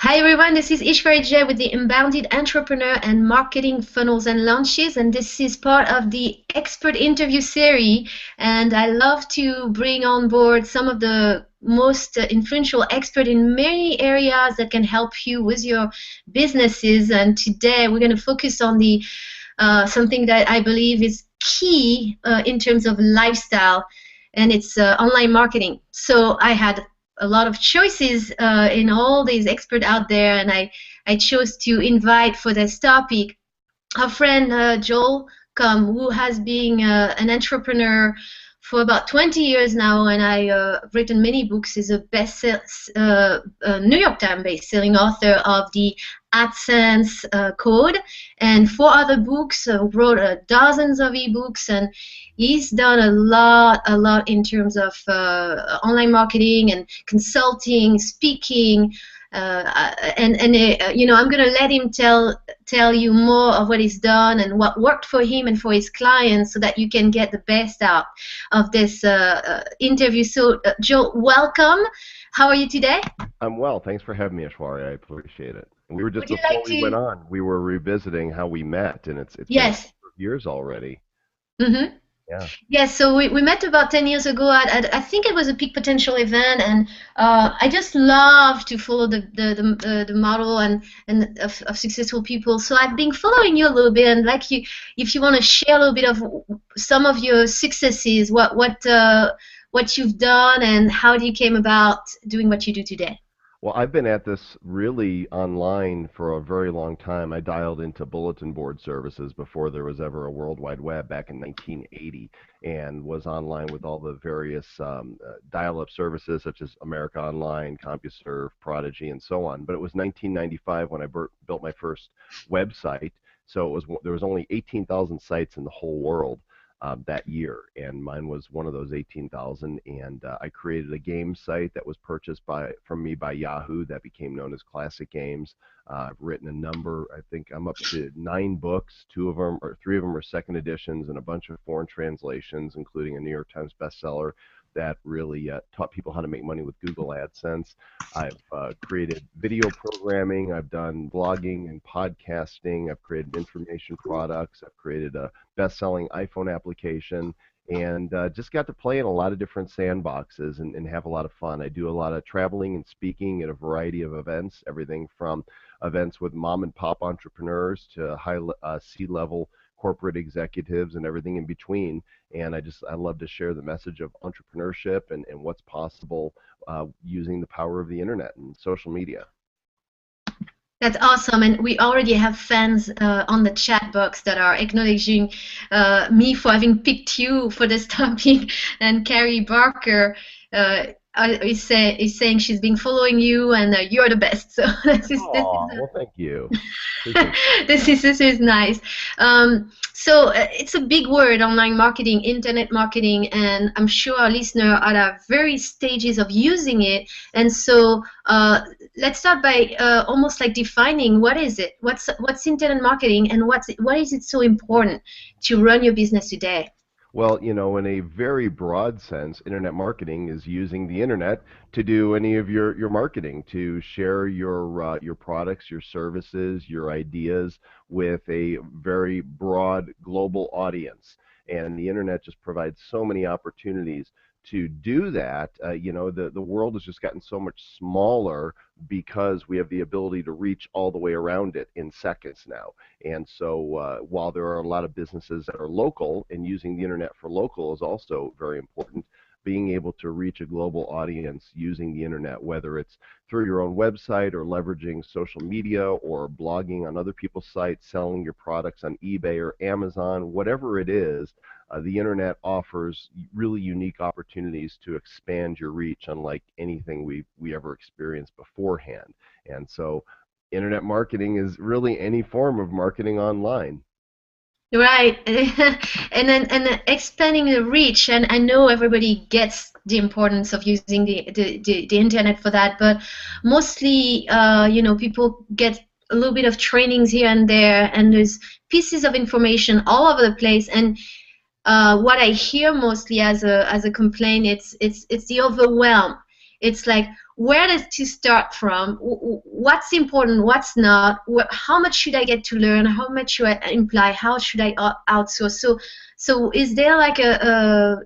Hi everyone, this is Ishwari with the Inbounded Entrepreneur and Marketing Funnels and Launches, and this is part of the expert interview series. And I love to bring on board some of the most influential experts in many areas that can help you with your businesses. And today we're going to focus on the something that I believe is key in terms of lifestyle, and it's online marketing. So I had a lot of choices in all these experts out there, and I chose to invite for this topic our friend Joel Comm, who has been an entrepreneur for about 20 years now, and I've written many books. He's a New York Times best-selling author of the AdSense Code and 4 other books. Wrote dozens of ebooks, and he's done a lot in terms of online marketing and consulting, speaking. I'm going to let him tell you more of what he's done and what worked for him and for his clients, so that you can get the best out of this interview. So, Joe, welcome. How are you today? I'm well. Thanks for having me, Ishwari. I appreciate it. And we were just Would you before like we to? went on, we were revisiting how we met, and it's been a Yes. number of years already. Mm-hmm. Yeah. Yes, so we met about 10 years ago at I think it was a peak potential event, and I just love to follow the model and of successful people. So I've been following you a little bit, and like you, if you want to share a little bit of some of your successes, what you've done and how you came about doing what you do today. Well, I've been at this really online for a very long time. I dialed into bulletin board services before there was ever a World Wide Web back in 1980, and was online with all the various dial-up services such as America Online, CompuServe, Prodigy, and so on. But it was 1995 when I built my first website. So there was only 18,000 sites in the whole world that year, and mine was one of those 18,000. And I created a game site that was purchased from me by Yahoo that became known as Classic Games. I've written a number. I think I'm up to 9 books. 3 of them are second editions, and a bunch of foreign translations, including a New York Times bestseller that really taught people how to make money with Google AdSense. I've created video programming. I've done blogging and podcasting. I've created information products. I've created a best-selling iPhone application, and just got to play in a lot of different sandboxes and have a lot of fun. I do a lot of traveling and speaking at a variety of events, everything from events with mom and pop entrepreneurs to high C-level corporate executives and everything in between. And I love to share the message of entrepreneurship and what's possible using the power of the internet and social media. That's awesome, and we already have fans on the chat box that are acknowledging me for having picked you for this topic, and Carrie Barker is saying she's been following you, and you're the best. So Well, thank you. this is nice. So it's a big word, online marketing, internet marketing, and I'm sure our listeners are at various stages of using it. And so let's start by almost like defining what is it, what's internet marketing, and why is it so important to run your business today? Well, in a very broad sense, internet marketing is using the internet to do any of your marketing, to share your products, your services, your ideas with a very broad global audience. And the internet just provides so many opportunities to do that. The world has just gotten so much smaller because we have the ability to reach all the way around it in seconds now. And so while there are a lot of businesses that are local, and using the internet for local is also very important, being able to reach a global audience using the internet, whether it's through your own website or leveraging social media or blogging on other people's sites, selling your products on eBay or Amazon, whatever it is, the internet offers really unique opportunities to expand your reach, unlike anything we ever experienced beforehand. And so internet marketing is really any form of marketing online. Right, and then expanding the reach, and I know everybody gets the importance of using the internet for that, but mostly, people get a little bit of trainings here and there, and there's pieces of information all over the place, and what I hear mostly as a complaint, it's the overwhelm. It's like, where does to start from? What's important? What's not? How much should I get to learn? How much should I imply? How should I outsource? So is there like a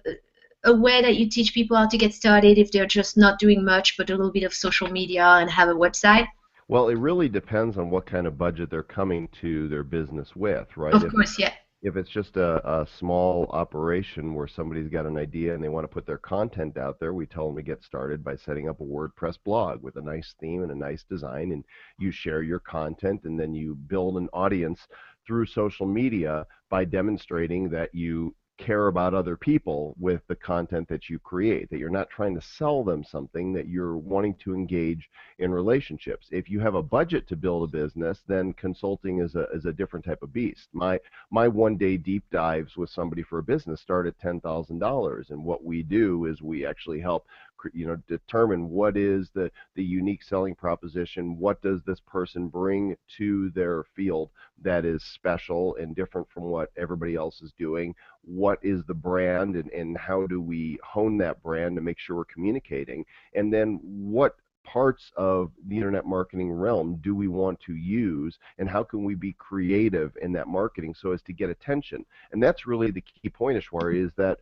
way that you teach people how to get started if they're just not doing much but a little bit of social media and have a website? Well, it really depends on what kind of budget they're coming to their business with, right? Of course, yeah. If it's just a small operation where somebody's got an idea and they want to put their content out there, we tell them to get started by setting up a WordPress blog with a nice theme and a nice design, and you share your content, and then you build an audience through social media by demonstrating that you care about other people with the content that you create, that you're not trying to sell them something, that you're wanting to engage in relationships. If you have a budget to build a business, then consulting is a different type of beast. My 1 day deep dives with somebody for a business start at $10,000, and what we do is we actually help determine what is the unique selling proposition, what does this person bring to their field that is special and different from what everybody else is doing, what is the brand, and how do we hone that brand to make sure we're communicating, and then what parts of the internet marketing realm do we want to use, and how can we be creative in that marketing so as to get attention. And that's really the key point, Ishwari, is that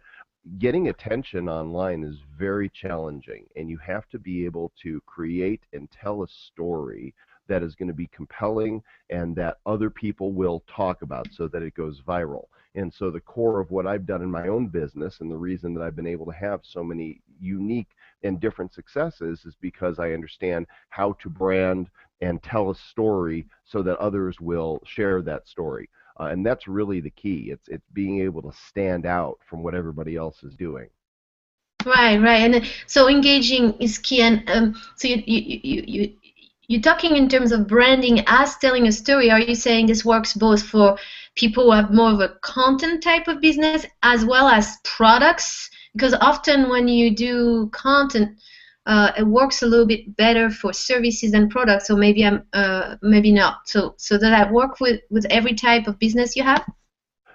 getting attention online is very challenging, and you have to be able to create and tell a story that is going to be compelling and that other people will talk about so that it goes viral. And so the core of what I've done in my own business, and the reason that I've been able to have so many unique and different successes, is because I understand how to brand and tell a story so that others will share that story. And that's really the key. It's being able to stand out from what everybody else is doing. Right, right. And so engaging is key. And so you're talking in terms of branding as telling a story. Are you saying this works both for people who have more of a content type of business as well as products? Because often when you do content, it works a little bit better for services and products. So maybe maybe not. So does that work with every type of business you have?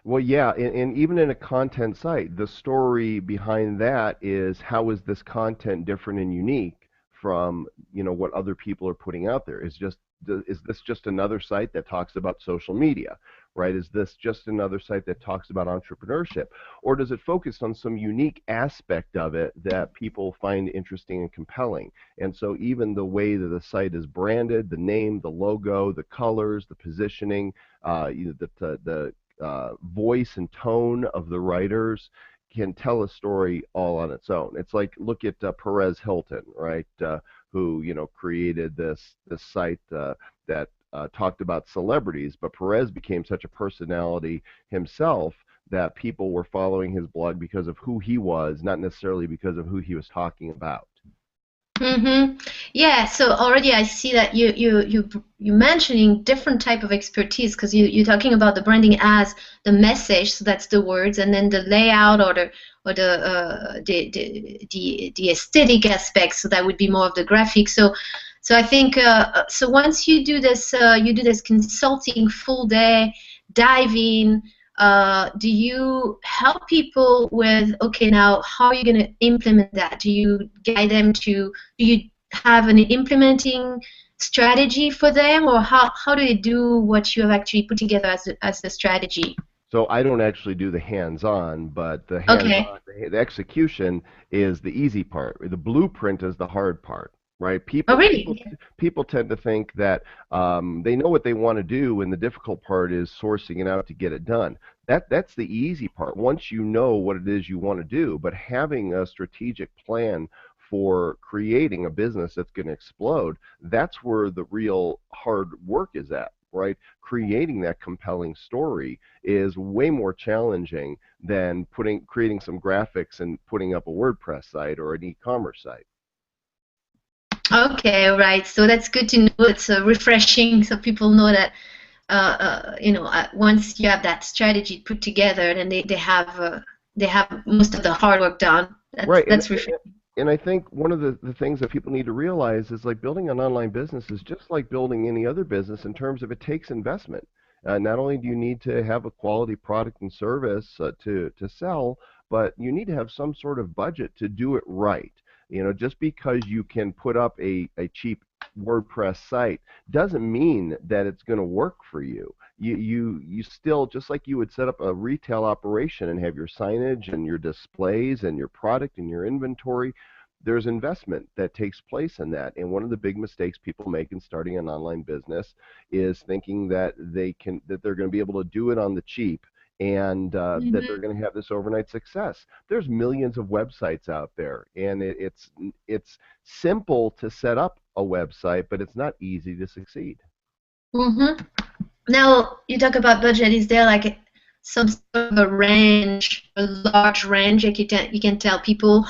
Well, yeah, and even in a content site, the story behind that is, how is this content different and unique from, what other people are putting out there? Is this just another site that talks about social media, right? Is this just another site that talks about entrepreneurship? Or does it focus on some unique aspect of it that people find interesting and compelling? And so even the way that the site is branded, the name, the logo, the colors, the positioning, the voice and tone of the writers can tell a story all on its own. It's like, look at Perez Hilton, right? Who created this site that talked about celebrities, but Perez became such a personality himself that people were following his blog because of who he was, not necessarily because of who he was talking about. Mm-hmm. Yeah, so already I see that you mentioning different type of expertise because you're talking about the branding as the message, so that's the words, and then the layout or the aesthetic aspects, so that would be more of the graphics. So I think so once you do this consulting full day, dive in. Do you help people with, okay, now how are you going to implement that? Do you guide them to, do you have an implementing strategy for them, or how do they do what you have actually put together as the strategy? So I don't actually do the hands-on, but the Okay. hands-on, the execution is the easy part. The blueprint is the hard part, right? Oh, People really? people people tend to think that they know what they want to do, and the difficult part is sourcing it out to get it done. That's the easy part. Once you know what it is you want to do, but having a strategic plan for creating a business that's going to explode, that's where the real hard work is at, right? Creating that compelling story is way more challenging than creating some graphics and putting up a WordPress site or an e-commerce site. Okay, right. So that's good to know. It's refreshing, so people know that once you have that strategy put together, then they have most of the hard work done. That's Right, and that's refreshing. and I think one of the things that people need to realize is, like, building an online business is just like building any other business in terms of it takes investment. Not only do you need to have a quality product and service to sell, but you need to have some sort of budget to do it right. Just because you can put up a cheap WordPress site doesn't mean that it's going to work for you. You still, just like you would set up a retail operation and have your signage and your displays and your product and your inventory, there's investment that takes place in that. And one of the big mistakes people make in starting an online business is thinking that they're going to be able to do it on the cheap, and that they're going to have this overnight success. There's millions of websites out there, and it's simple to set up a website, but it's not easy to succeed. Mm-hmm. Now, you talk about budget. Is there like some sort of a range, a large range, like you can tell people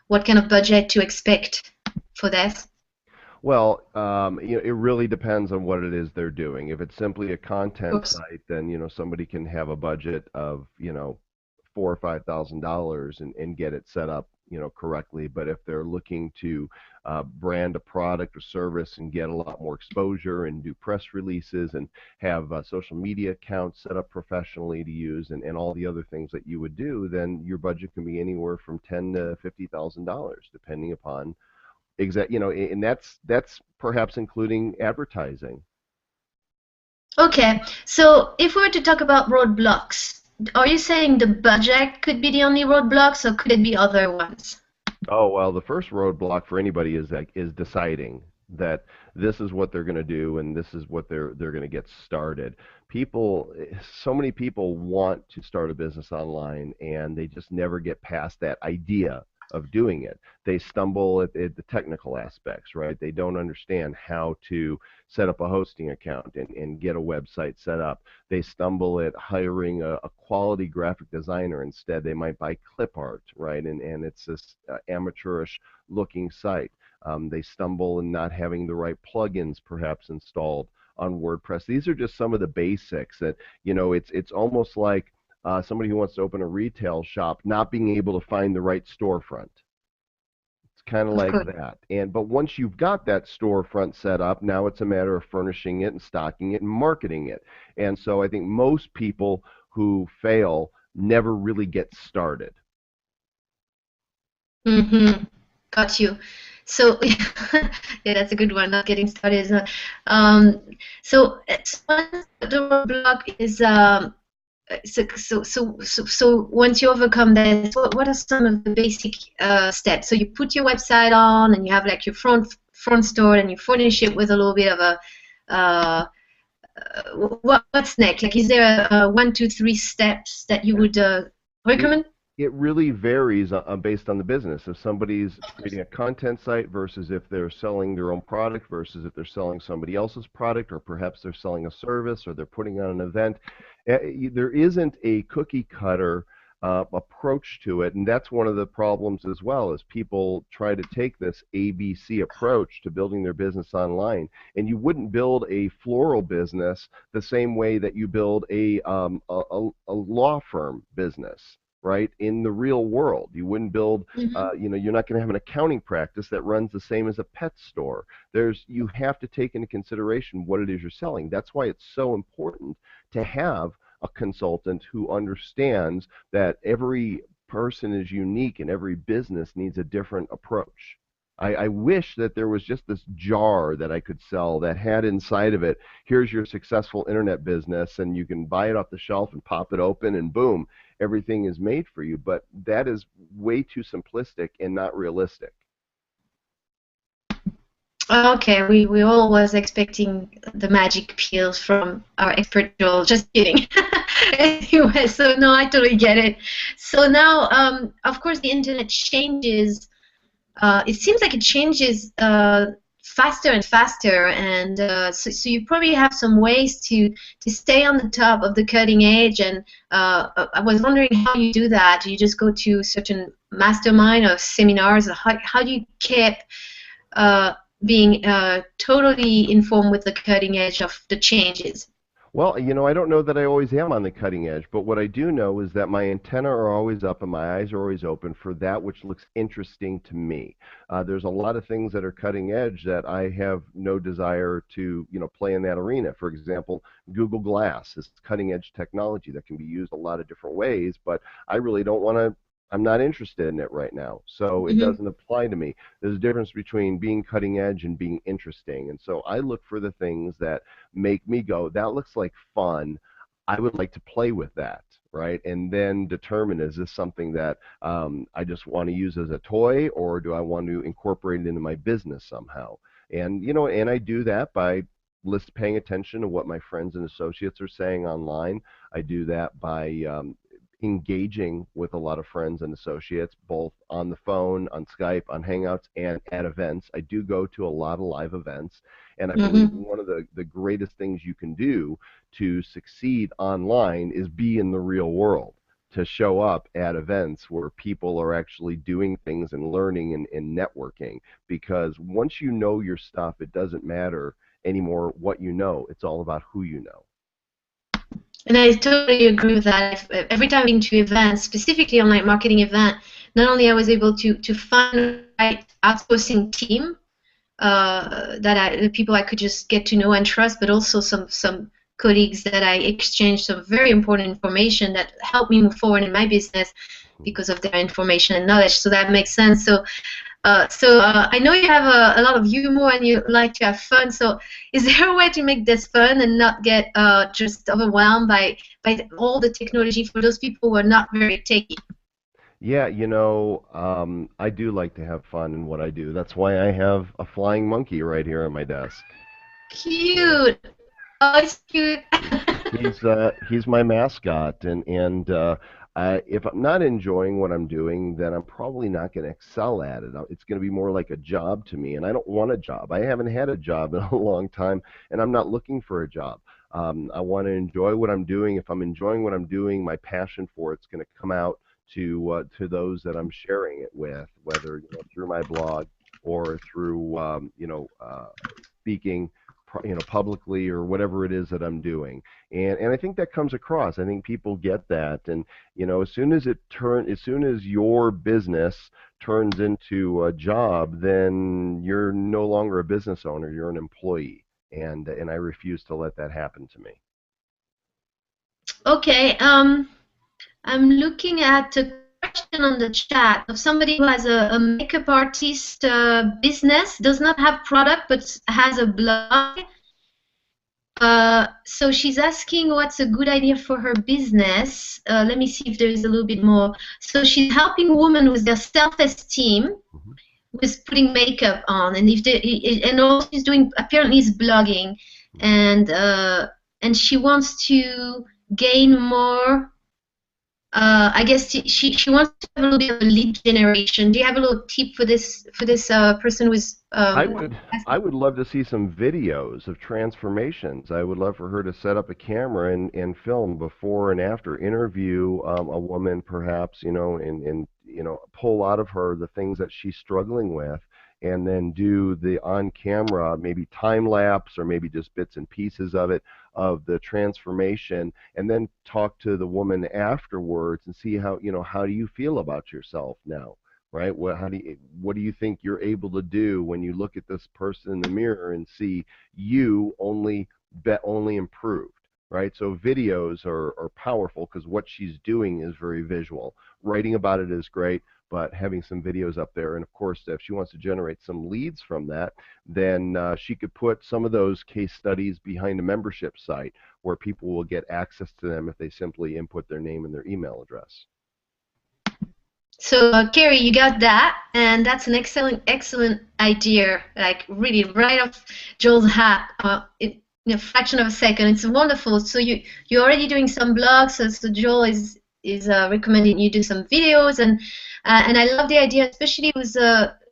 what kind of budget to expect for this? Well, it really depends on what it is they're doing. If it's simply a Of content course. site, then somebody can have a budget of $4,000 or $5,000 and get it set up correctly. But if they're looking to brand a product or service and get a lot more exposure and do press releases and have social media accounts set up professionally to use and all the other things that you would do, then your budget can be anywhere from ten to $50,000, depending upon and that's perhaps including advertising. Okay, so if we were to talk about roadblocks, are you saying the budget could be the only roadblocks, or could it be other ones? Oh, well, the first roadblock for anybody is deciding that this is what they're going to do and this is what they're going to get started. So many people want to start a business online and they just never get past that idea of doing it. They stumble at the technical aspects, right? They don't understand how to set up a hosting account and get a website set up. They stumble at hiring a quality graphic designer instead. They might buy clip art, right? And it's this amateurish looking site. They stumble in not having the right plugins perhaps installed on WordPress. These are just some of the basics that, it's almost like somebody who wants to open a retail shop not being able to find the right storefront. It's kind of Of like course. that. But once you've got that storefront set up, now it's a matter of furnishing it and stocking it and marketing it. And so I think most people who fail never really get started. Mm-hmm. Got you. So, yeah, that's a good one. Not getting started is not. Um, so the roadblock is so once you overcome this, what are some of the basic steps? So you put your website on, and you have like your front store, and you furnish it with a little bit of a uh, what's next? Like, is there a one, two, three steps that you would It recommend? it really varies based on the business. If somebody's creating a content site versus if they're selling their own product versus if they're selling somebody else's product, or perhaps they're selling a service or they're putting on an event, there isn't a cookie cutter approach to it, and that's one of the problems as well. Is people try to take this ABC approach to building their business online, and you wouldn't build a floral business the same way that you build a law firm business, right? In the real world, you wouldn't build, Mm-hmm. you're not going to have an accounting practice that runs the same as a pet store. You have to take into consideration what it is you're selling. That's why it's so important to have a consultant who understands that every person is unique and every business needs a different approach. I wish that there was just this jar that I could sell that had inside of it, here's your successful internet business, and you can buy it off the shelf and pop it open, and boom, everything is made for you. But that is way too simplistic and not realistic. Okay, we all was expecting the magic pills from our expert Joel. Just kidding. Anyway, so no, I totally get it. So now, of course, the internet changes. It seems like it changes faster and faster, and so you probably have some ways to stay on the top of the cutting edge. And I was wondering how you do that. Do you just go to certain mastermind or seminars, or how do you keep uh, being totally informed with the cutting edge of the changes? Well, I don't know that I always am on the cutting edge, but what I do know is that my antenna are always up and my eyes are always open for that which looks interesting to me. There's a lot of things that are cutting edge that I have no desire to, play in that arena. For example, Google Glass is cutting edge technology that can be used a lot of different ways, but I really don't want to I'm not interested in it right now, so it Hmm. doesn't apply to me. There's a difference between being cutting edge and being interesting, and so I look for the things that make me go, that looks like fun. I would like to play with that, right? And then determine, is this something that I just want to use as a toy, or do I want to incorporate it into my business somehow? And and I do that by paying attention to what my friends and associates are saying online. I do that by engaging with a lot of friends and associates, both on the phone, on Skype, on Hangouts, and at events. I do go to a lot of live events, and I believe Hmm. one of the greatest things you can do to succeed online is be in the real world. To show up at events where people are actually doing things and learning and networking. Because once you know your stuff, it doesn't matter anymore what you know. It's all about who you know. And I totally agree with that. Every time I've been to events, specifically online marketing event, not only I was able to find the right outsourcing team, the people I could just get to know and trust, but also some colleagues that I exchanged some very important information that helped me move forward in my business because of their information and knowledge. So that makes sense. So I know you have a lot of humor and you like to have fun. So is there a way to make this fun and not get just overwhelmed by all the technology for those people who are not very techy? Yeah, I do like to have fun in what I do. That's why I have a flying monkey right here on my desk. Yeah. Cute. Oh, it's cute. He's my mascot, and if I'm not enjoying what I'm doing, then I'm probably not going to excel at it. It's going to be more like a job to me, and I don't want a job. I haven't had a job in a long time, and I'm not looking for a job. I want to enjoy what I'm doing. If I'm enjoying what I'm doing, my passion for it's going to come out to those that I'm sharing it with, whether through my blog or through speaking publicly or whatever it is that I'm doing. And I think that comes across. I think people get that. And as soon as your business turns into a job, then you're no longer a business owner, you're an employee. And I refuse to let that happen to me. Okay. I'm looking at a question on the chat of somebody who has a makeup artist business, does not have product but has a blog. So she's asking what's a good idea for her business. Let me see if there is a little bit more. So she's helping women with their self-esteem Hmm. with putting makeup on, and if they, and all she's doing apparently is blogging, Hmm. and she wants to gain more. I guess she wants to have a little bit of a lead generation. Do you have a little tip for this person who's I would I would love to see some videos of transformations. I would love for her to set up a camera and film before and after, interview a woman perhaps, and pull out of her the things that she's struggling with, and then do the on camera, maybe time lapse or maybe just bits and pieces of it, of the transformation, and then talk to the woman afterwards and see how do you feel about yourself now, right? What do you think you're able to do when you look at this person in the mirror and see you only improved, right? So videos are powerful because what she's doing is very visual. Writing about it is great, but having some videos up there, and of course, if she wants to generate some leads from that, then she could put some of those case studies behind a membership site where people will get access to them if they simply input their name and their email address. So, Carrie, you got that, and that's an excellent idea. Like really, right off Joel's hat, in a fraction of a second. It's wonderful. So you're already doing some blogs. So Joel is recommending you do some videos, and I love the idea, especially with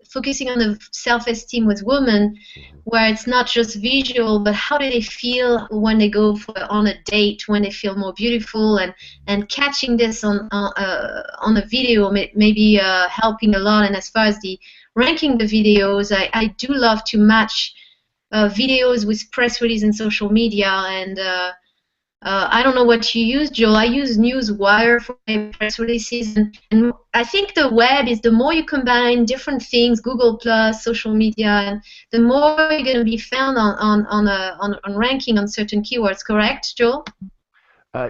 focusing on the self-esteem with women, Mhm. where it's not just visual, but how do they feel when they go on a date, when they feel more beautiful, and catching this on a video maybe helping a lot. And as far as the ranking the videos, I do love to match videos with press release and social media. And I don't know what you use, Joel. I use Newswire for my press releases, and I think the web is the more you combine different things, Google Plus, social media, and the more you're going to be found on ranking on certain keywords. Correct, Joel?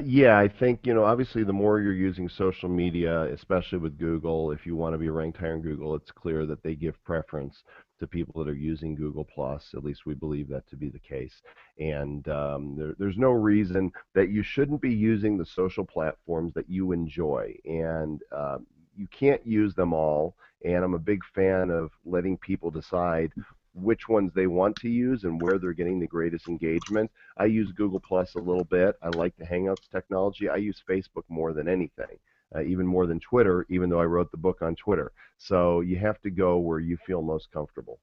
Yeah, I think, obviously the more you're using social media, especially with Google, if you want to be ranked higher in Google, it's clear that they give preference to people that are using Google Plus. At least we believe that to be the case. And there's no reason that you shouldn't be using the social platforms that you enjoy. And you can't use them all. And I'm a big fan of letting people decide which ones they want to use and where they're getting the greatest engagement. I use Google Plus a little bit. I like the Hangouts technology. I use Facebook more than anything, even more than Twitter, even though I wrote the book on Twitter. So you have to go where you feel most comfortable.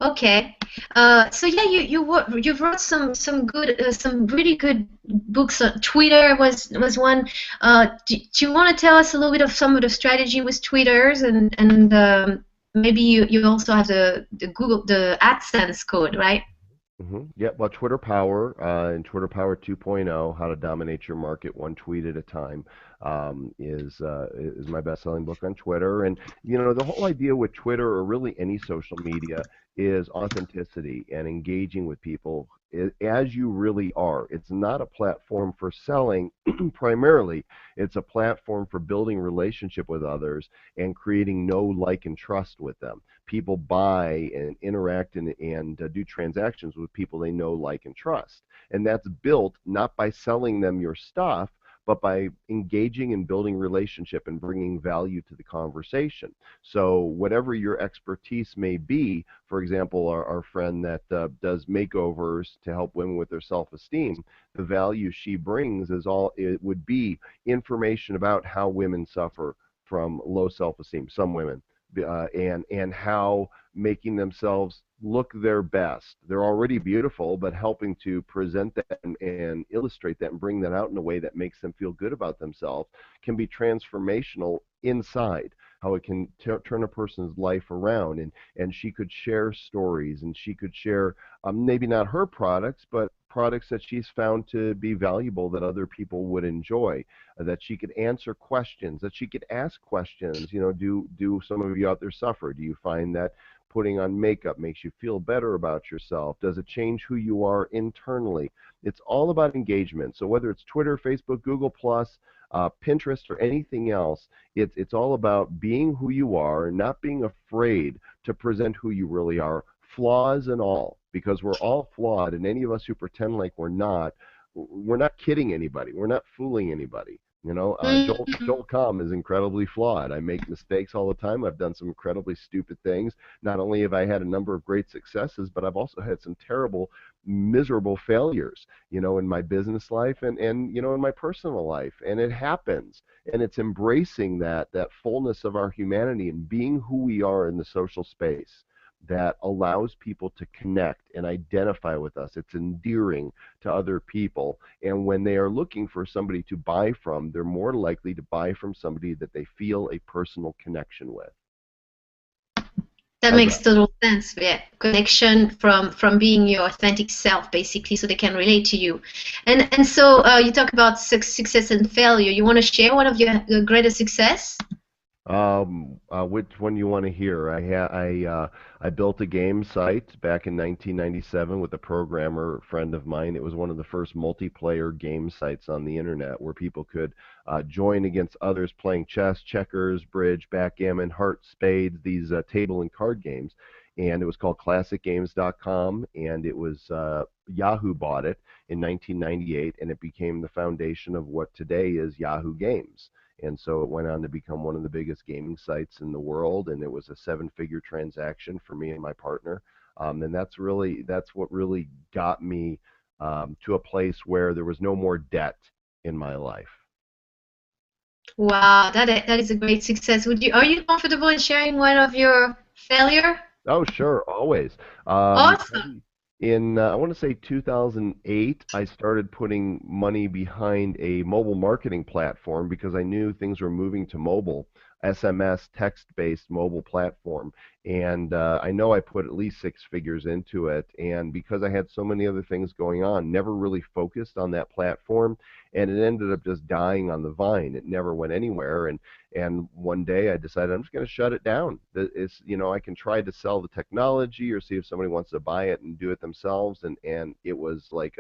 Okay. So yeah, you wrote some really good books. Twitter was one. Do you want to tell us a little bit of some of the strategy with Twitters and maybe you also have the Google the AdSense code, right? Yeah, well, Twitter Power and Twitter Power 2.0, How to Dominate Your Market One Tweet at a Time, is my best-selling book on Twitter. And the whole idea with Twitter or really any social media is authenticity and engaging with people as you really are. It's not a platform for selling primarily. It's a platform for building relationship with others and creating know, like, and trust with them. People buy and interact and do transactions with people they know, like, and trust. And that's built not by selling them your stuff, but by engaging and building relationship and bringing value to the conversation. So whatever your expertise may be, for example, our friend that does makeovers to help women with their self-esteem, the value she brings is all it would be information about how women suffer from low self-esteem, some women, and how making themselves look their best. They're already beautiful, but helping to present that and illustrate that and bring that out in a way that makes them feel good about themselves can be transformational inside. How it can turn a person's life around, and she could share stories, and she could share maybe not her products, but products that she's found to be valuable that other people would enjoy, that she could answer questions, that she could ask questions. Do some of you out there suffer? Do you find that putting on makeup makes you feel better about yourself? Does it change who you are internally? It's all about engagement. So whether it's Twitter, Facebook, Google Plus, Pinterest, or anything else, it's all about being who you are and not being afraid to present who you really are, flaws and all, because we're all flawed, and any of us who pretend like we're not kidding anybody. We're not fooling anybody. Joel Mhm. Comm is incredibly flawed. I make mistakes all the time. I've done some incredibly stupid things. Not only have I had a number of great successes, but I've also had some terrible, miserable failures, in my business life and in my personal life. And it happens. And it's embracing that fullness of our humanity and being who we are in the social space that allows people to connect and identify with us. It's endearing to other people. And when they are looking for somebody to buy from, they're more likely to buy from somebody that they feel a personal connection with. That How's makes that? total sense. Yeah, connection from being your authentic self, basically, so they can relate to you. And so you talk about success and failure. You want to share one of your greatest success? Which one you want to hear? I built a game site back in 1997 with a programmer friend of mine. It was one of the first multiplayer game sites on the internet where people could join against others playing chess, checkers, bridge, backgammon, hearts, spades, these table and card games. And it was called ClassicGames.com, and it was Yahoo bought it in 1998, and it became the foundation of what today is Yahoo Games. And so it went on to become one of the biggest gaming sites in the world, and it was a seven-figure transaction for me and my partner. And that's what really got me to a place where there was no more debt in my life. Wow, that is a great success. Are you comfortable in sharing one of your failure? Oh, sure, always. Awesome. Probably in I want to say 2008, I started putting money behind a mobile marketing platform because I knew things were moving to mobile, SMS, text-based mobile platform, and I know I put at least six figures into it. And because I had so many other things going on, never really focused on that platform, and it ended up just dying on the vine. It never went anywhere, and one day I decided I'm just going to shut it down. I can try to sell the technology or see if somebody wants to buy it and do it themselves. And it was like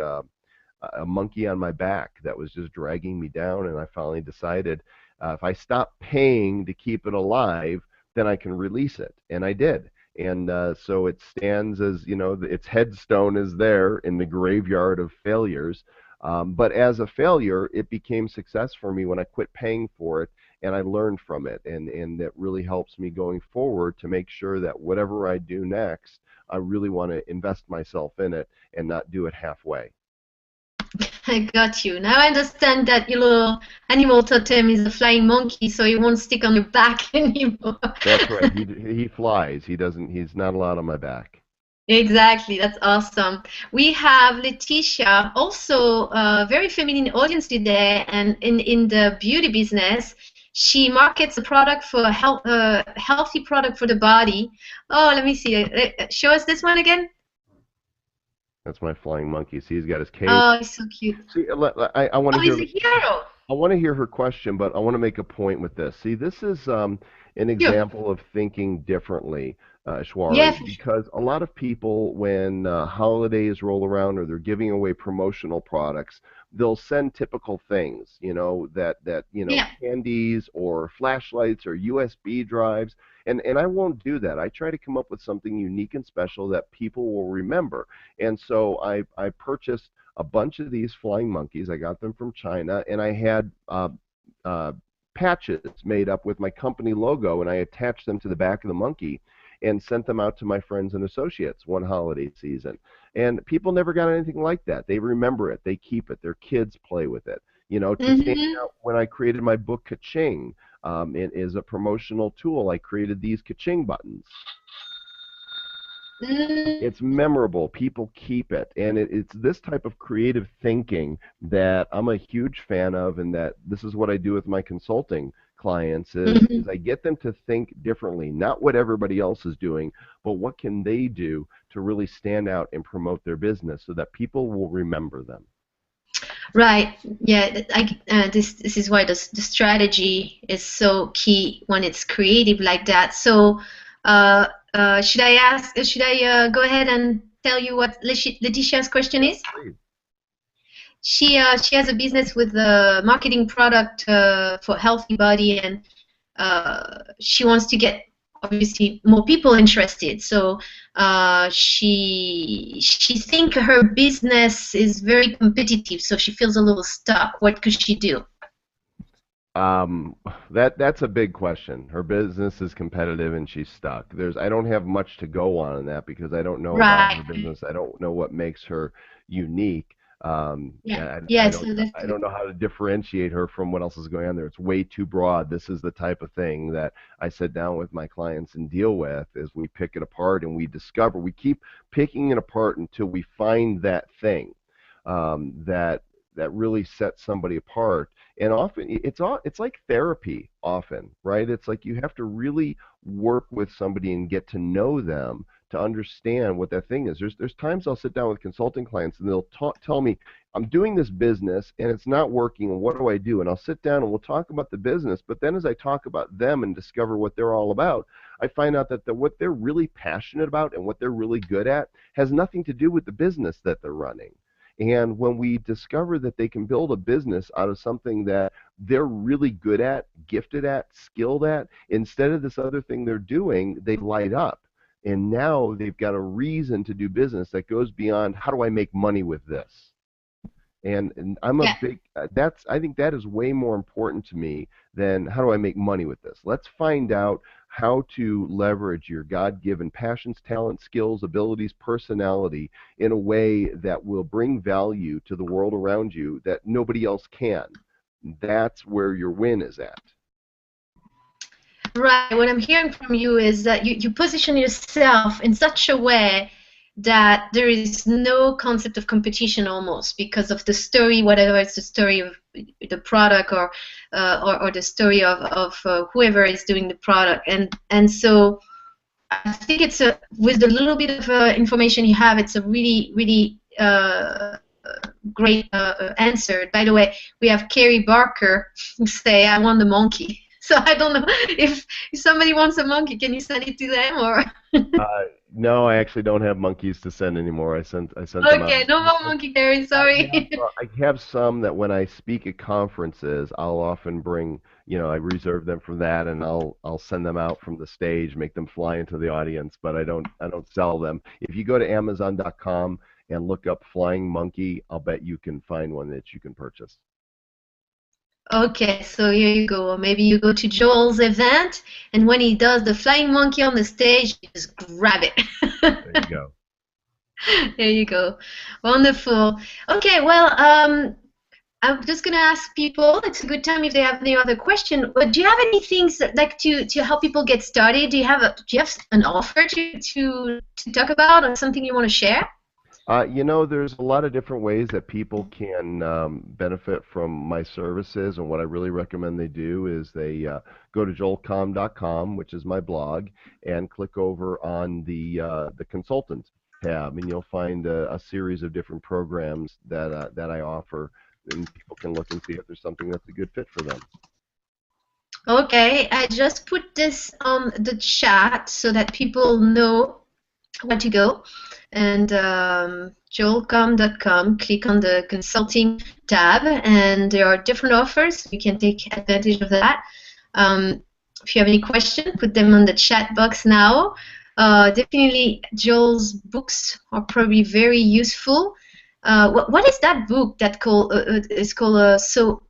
a monkey on my back that was just dragging me down, and I finally decided if I stop paying to keep it alive, then I can release it, and I did. And so it stands as, its headstone is there in the graveyard of failures. But as a failure, it became success for me when I quit paying for it and I learned from it. And that really helps me going forward to make sure that whatever I do next, I really want to invest myself in it and not do it halfway. I got you. Now I understand that your little animal totem is a flying monkey, so it won't stick on your back anymore. That's right. He flies. He doesn't. He's not allowed on my back. Exactly, that's awesome. We have Letitia, also a very feminine audience today, and in the beauty business. She markets a product for a healthy product for the body. Oh, let me see. Show us this one again. That's my flying monkey. See, he's got his cape. Oh, he's so cute. See, I want Oh, to he's hear. a hero. I want to hear her question, but I want to make a point with this. See, this is an Sure. example of thinking differently, Yeah, Ishwari, for sure. because a lot of people, when holidays roll around or they're giving away promotional products, they'll send typical things, Yeah. candies or flashlights or USB drives, and I won't do that. I try to come up with something unique and special that people will remember. And so I purchased a bunch of these flying monkeys. I got them from China, and I had uh, patches made up with my company logo, and I attached them to the back of the monkey and sent them out to my friends and associates one holiday season. And people never got anything like that. They remember it. They keep it. Their kids play with it. To stand Mm-hmm. out when I created my book, Kaching, it is a promotional tool. I created these Kaching buttons. Mm-hmm. It's memorable. People keep it, and it's this type of creative thinking that I'm a huge fan of, and that this is what I do with my consulting clients is I get them to think differently, not what everybody else is doing, but what can they do to really stand out and promote their business so that people will remember them. Right. Yeah. This is why the strategy is so key when it's creative like that. So, should I ask? Should I go ahead and tell you what Letitia's question Yes, is? please. She has a business with a marketing product for healthy body, and she wants to get obviously more people interested. So she think her business is very competitive, so she feels a little stuck. What could she do? Um, that's a big question. Her business is competitive and she's stuck. I don't have much to go on in that because I don't know about Right. her business. I don't know what makes her unique. Yeah. And Yeah. So that's I don't know how to differentiate her from what else is going on there. It's way too broad. This is the type of thing that I sit down with my clients and deal with as we pick it apart and we keep picking it apart until we find that thing that really sets somebody apart. And often it's like therapy often, right? It's like you have to really work with somebody and get to know them to understand what that thing is. There's times I'll sit down with consulting clients and they'll tell me, I'm doing this business and it's not working, and what do I do? And I'll sit down and we'll talk about the business, but then as I talk about them and discover what they're all about, I find out that what they're really passionate about and what they're really good at has nothing to do with the business that they're running. And when we discover that they can build a business out of something that they're really good at, gifted at, skilled at, instead of this other thing they're doing, they light up. And now they've got a reason to do business that goes beyond how do I make money with this? And I'm a yeah. big I think that is way more important to me than how do I make money with this. Let's find out how to leverage your God-given passions, talents, skills, abilities, personality in a way that will bring value to the world around you that nobody else can. That's where your win is at. Right. What I'm hearing from you is that you position yourself in such a way that there is no concept of competition almost because of the story, whatever it's the story of the product or the story of whoever is doing the product. And so I think it's with the little bit of information you have, it's a really, really great answer. By the way, we have Carrie Barker who say, I want the monkey. So I don't know if somebody wants a monkey, can you send it to them or? Uh, No, I actually don't have monkeys to send anymore. I sent them out. Okay, no more monkey carry, I sorry. have I have some that when I speak at conferences, I'll often bring, I reserve them for that, and I'll send them out from the stage, make them fly into the audience, but I don't sell them. If you go to Amazon.com and look up flying monkey, I'll bet you can find one that you can purchase. Okay, so here you go. Maybe you go to Joel's event, and when he does the flying monkey on the stage, you just grab it. There you go. There you go. Wonderful. Okay, well, I'm just gonna ask people. It's a good time if they have any other question. But do you have any things that, like to help people get started? Do you have an offer to talk about or something you want to share? There's a lot of different ways that people can benefit from my services, and what I really recommend they do is they go to joelcomm.com, which is my blog, and click over on the consultant tab, and you'll find a series of different programs that I offer, and people can look and see if there's something that's a good fit for them. Okay, I just put this on the chat so that people know where to go. And joelcom.com, click on the consulting tab, and there are different offers. You can take advantage of that. If you have any questions, put them on the chat box now. Definitely, Joel's books are probably very useful. What is that book that is called So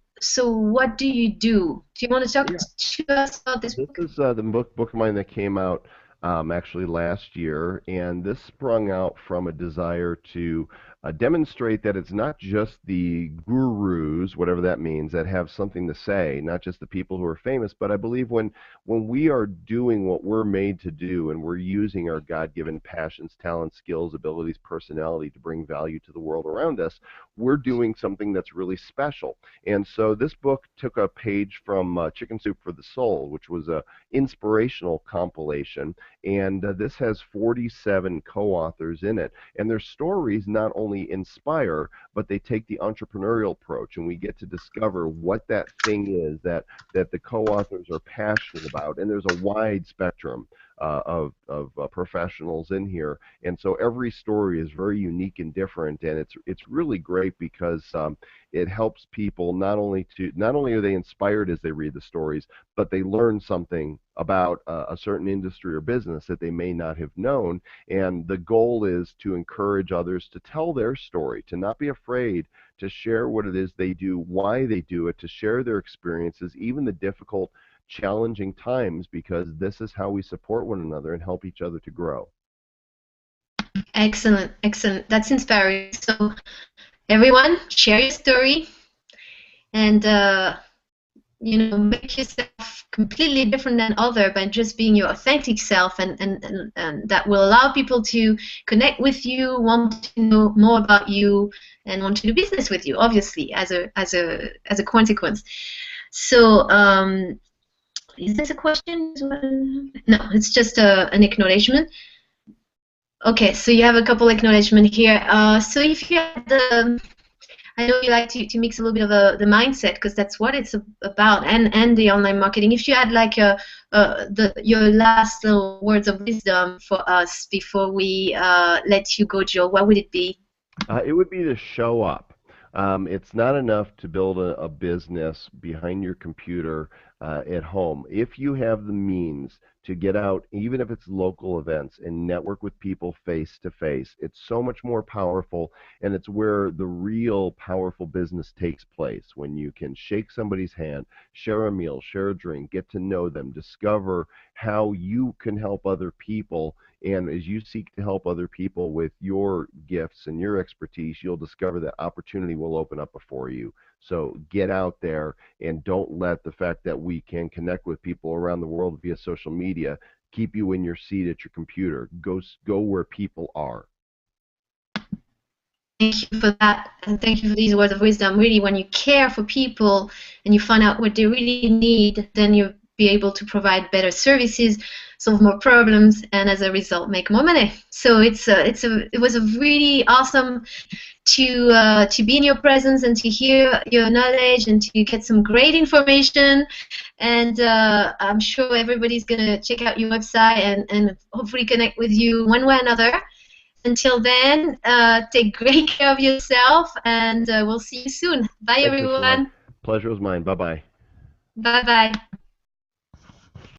what do you do? Do you want to talk Yeah. to us about this This book? is the book of mine that came out actually last year, and this sprung out from a desire to demonstrate that it's not just the gurus, whatever that means, that have something to say, not just the people who are famous, but I believe when we are doing what we're made to do and we're using our God-given passions, talents, skills, abilities, personality to bring value to the world around us, we're doing something that's really special. And so this book took a page from Chicken Soup for the Soul, which was a inspirational compilation, and this has 47 co-authors in it. And their stories not only inspire, but they take the entrepreneurial approach, and we get to discover what that thing is that the co-authors are passionate about. And there's a wide spectrum of professionals in here, and so every story is very unique and different, and it's really great because it helps people not only are they inspired as they read the stories, but they learn something about a certain industry or business that they may not have known. And the goal is to encourage others to tell their story, to not be afraid to share what it is they do, why they do it, to share their experiences, even the difficult, challenging times, because this is how we support one another and help each other to grow. Excellent, excellent. That's inspiring. So everyone, share your story and make yourself completely different than other by just being your authentic self, and that will allow people to connect with you, want to know more about you, and want to do business with you, obviously, as a consequence. So is this a question? No, it's just an acknowledgement. Okay, so you have a couple acknowledgement here. So if you had I know you like to mix a little bit of the mindset, because that's what it's about, and the online marketing. If you had like your last little words of wisdom for us before we let you go, Joe, what would it be? It would be to show up. It's not enough to build a business behind your computer at home. If you have the means to get out, even if it's local events, and network with people face to face, it's so much more powerful, and it's where the real powerful business takes place. When you can shake somebody's hand, share a meal, share a drink, get to know them, discover how you can help other people, and as you seek to help other people with your gifts and your expertise, you'll discover that opportunity will open up before you. So get out there, and don't let the fact that we can connect with people around the world via social media keep you in your seat at your computer. Go where people are. Thank you for that, and thank you for these words of wisdom. Really, when you care for people and you find out what they really need, then you're be able to provide better services, solve more problems, and as a result, make more money. So it was a really awesome to be in your presence and to hear your knowledge and to get some great information. And I'm sure everybody's gonna check out your website and hopefully connect with you one way or another. Until then, take great care of yourself, and we'll see you soon. Bye, Thanks, Ishwari. everyone. Pleasure was mine. Bye bye. Bye bye.